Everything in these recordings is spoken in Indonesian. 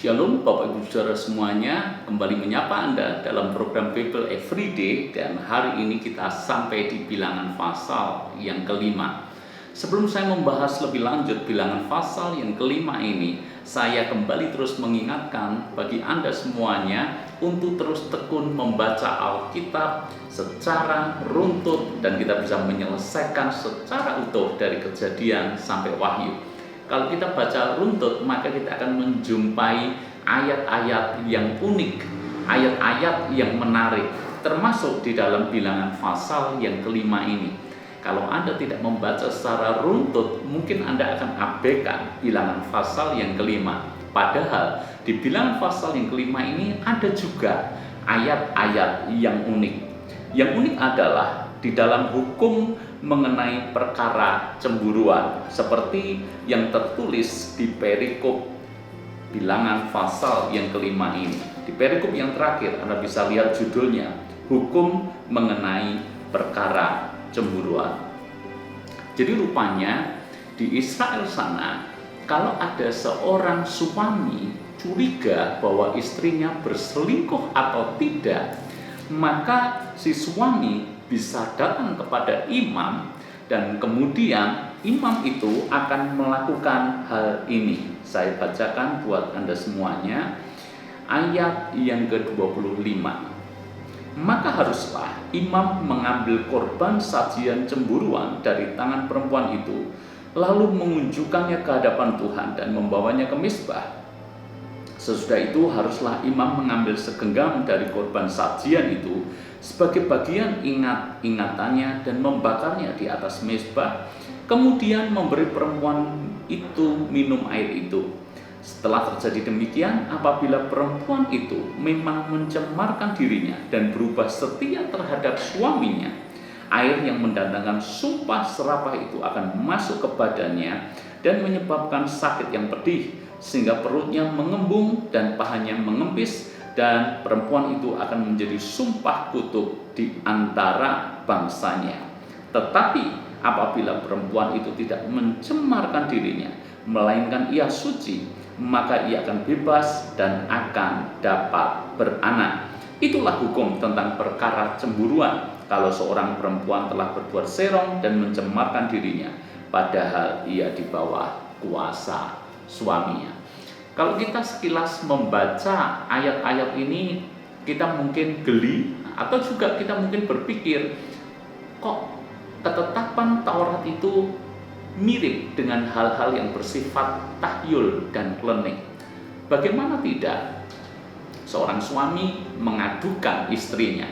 Shalom Bapak Ibu Saudara semuanya, kembali menyapa Anda dalam program Bible Everyday, dan hari ini kita sampai di bilangan pasal yang kelima. Sebelum saya membahas lebih lanjut bilangan pasal yang kelima ini, saya kembali terus mengingatkan bagi Anda semuanya untuk terus tekun membaca Alkitab secara runtut dan kita bisa menyelesaikan secara utuh dari Kejadian sampai Wahyu. Kalau kita baca runtut, maka kita akan menjumpai ayat-ayat yang unik, ayat-ayat yang menarik, termasuk di dalam bilangan pasal yang kelima ini. Kalau Anda tidak membaca secara runtut, mungkin Anda akan abaikan bilangan pasal yang kelima. Padahal di bilangan pasal yang kelima ini ada juga ayat-ayat yang unik. Yang unik adalah di dalam hukum mengenai perkara cemburuan, seperti yang tertulis di perikop bilangan pasal yang kelima ini. Di perikop yang terakhir Anda bisa lihat judulnya, hukum mengenai perkara cemburuan. Jadi rupanya di Israel sana, kalau ada seorang suami curiga bahwa istrinya berselingkuh atau tidak, maka si suami bisa datang kepada imam, dan kemudian imam itu akan melakukan hal ini. Saya bacakan buat Anda semuanya ayat yang ke-25. Maka haruslah imam mengambil korban sajian cemburuan dari tangan perempuan itu, lalu mengunjukkannya ke hadapan Tuhan dan membawanya ke mezbah. Sesudah itu haruslah imam mengambil segenggam dari korban sajian itu sebagai bagian ingat-ingatannya dan membakarnya di atas mezbah, kemudian memberi perempuan itu minum air itu. Setelah terjadi demikian, apabila perempuan itu memang mencemarkan dirinya dan berubah setia terhadap suaminya, air yang mendatangkan sumpah serapah itu akan masuk ke badannya dan menyebabkan sakit yang pedih, sehingga perutnya mengembung dan pahanya mengempis, dan perempuan itu akan menjadi sumpah kutuk di antara bangsanya. Tetapi apabila perempuan itu tidak mencemarkan dirinya, melainkan ia suci, maka ia akan bebas dan akan dapat beranak. Itulah hukum tentang perkara cemburuan. Kalau seorang perempuan telah berbuat serong dan mencemarkan dirinya, padahal ia di bawah kuasa suaminya. Kalau kita sekilas membaca ayat-ayat ini, kita mungkin geli, atau juga kita mungkin berpikir, kok ketetapan Taurat itu mirip dengan hal-hal yang bersifat tahyul dan klenik. Bagaimana tidak? Seorang suami mengadukan istrinya.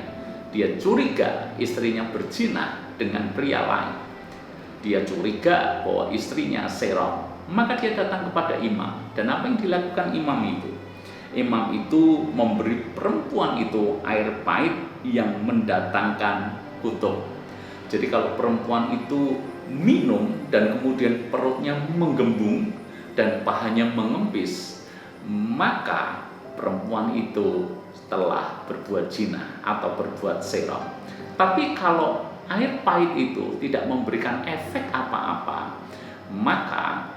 Dia curiga istrinya berzina dengan pria lain. Dia curiga bahwa istrinya serong. Maka dia datang kepada imam. Dan apa yang dilakukan imam itu? Imam itu memberi perempuan itu air pahit yang mendatangkan kutuk. Jadi kalau perempuan itu minum dan kemudian perutnya menggembung dan pahanya mengempis, maka perempuan itu telah berbuat zina atau berbuat serong. Tapi kalau air pahit itu tidak memberikan efek apa-apa, maka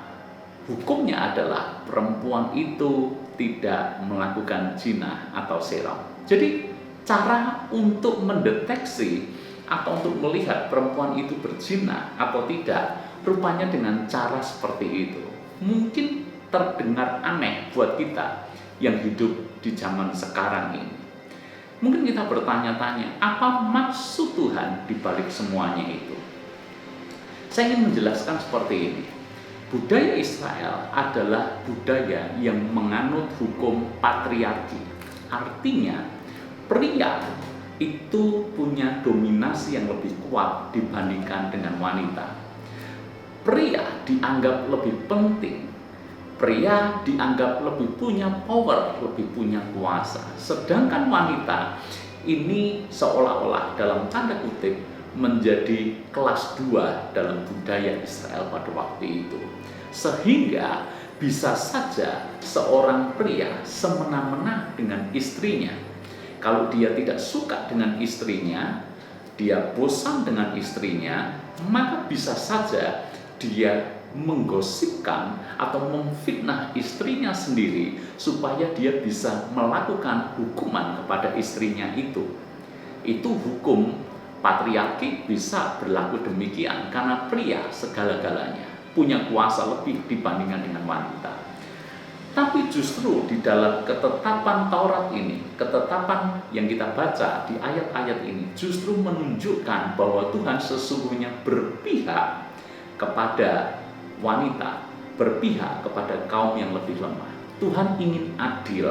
hukumnya adalah perempuan itu tidak melakukan zina atau serong. Jadi cara untuk mendeteksi atau untuk melihat perempuan itu berzina atau tidak, rupanya dengan cara seperti itu. Mungkin terdengar aneh buat kita yang hidup di zaman sekarang ini. Mungkin kita bertanya-tanya, apa maksud Tuhan di balik semuanya itu? Saya ingin menjelaskan seperti ini. Budaya Israel adalah budaya yang menganut hukum patriarki. Artinya, pria itu punya dominasi yang lebih kuat dibandingkan dengan wanita. Pria dianggap lebih penting. Pria dianggap lebih punya power, lebih punya kuasa. Sedangkan wanita ini seolah-olah dalam tanda kutip menjadi kelas 2 dalam budaya Israel pada waktu itu. Sehingga bisa saja seorang pria semena-mena dengan istrinya. Kalau dia tidak suka dengan istrinya, dia bosan dengan istrinya, maka bisa saja dia menggosipkan atau memfitnah istrinya sendiri supaya dia bisa melakukan hukuman kepada istrinya itu hukum patriarki bisa berlaku demikian karena pria segala-galanya punya kuasa lebih dibandingkan dengan wanita. Tapi justru di dalam ketetapan Taurat ini, ketetapan yang kita baca di ayat-ayat ini justru menunjukkan bahwa Tuhan sesungguhnya berpihak kepada wanita, berpihak kepada kaum yang lebih lemah. Tuhan ingin adil,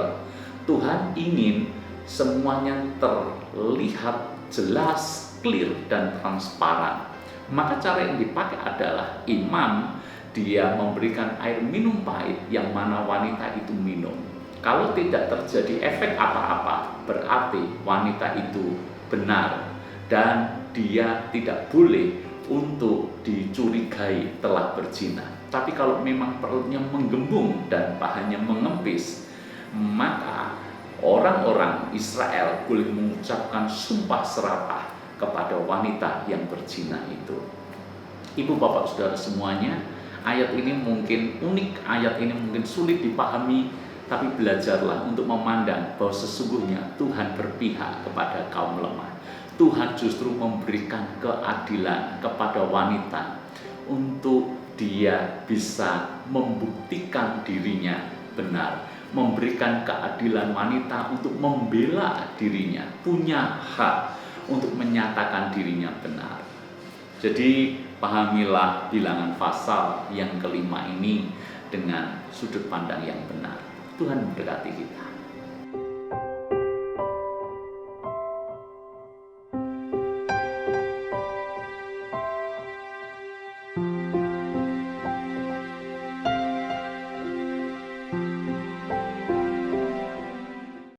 Tuhan ingin semuanya terlihat jelas, clear, dan transparan. Maka cara yang dipakai adalah imam, dia memberikan air minum pahit yang mana wanita itu minum. Kalau tidak terjadi efek apa-apa, berarti wanita itu benar dan dia tidak boleh untuk dicurigai telah berzina. Tapi kalau memang perutnya menggembung dan pahannya mengempis, maka orang-orang Israel boleh mengucapkan sumpah serapah kepada wanita yang berzina itu. Ibu bapak saudara semuanya, ayat ini mungkin unik, ayat ini mungkin sulit dipahami, tapi belajarlah untuk memandang bahwa sesungguhnya Tuhan berpihak kepada kaum lemah. Tuhan justru memberikan keadilan kepada wanita untuk dia bisa membuktikan dirinya benar, memberikan keadilan wanita untuk membela dirinya, punya hak untuk menyatakan dirinya benar. Jadi pahamilah bilangan pasal yang kelima ini dengan sudut pandang yang benar. Tuhan memberkati kita.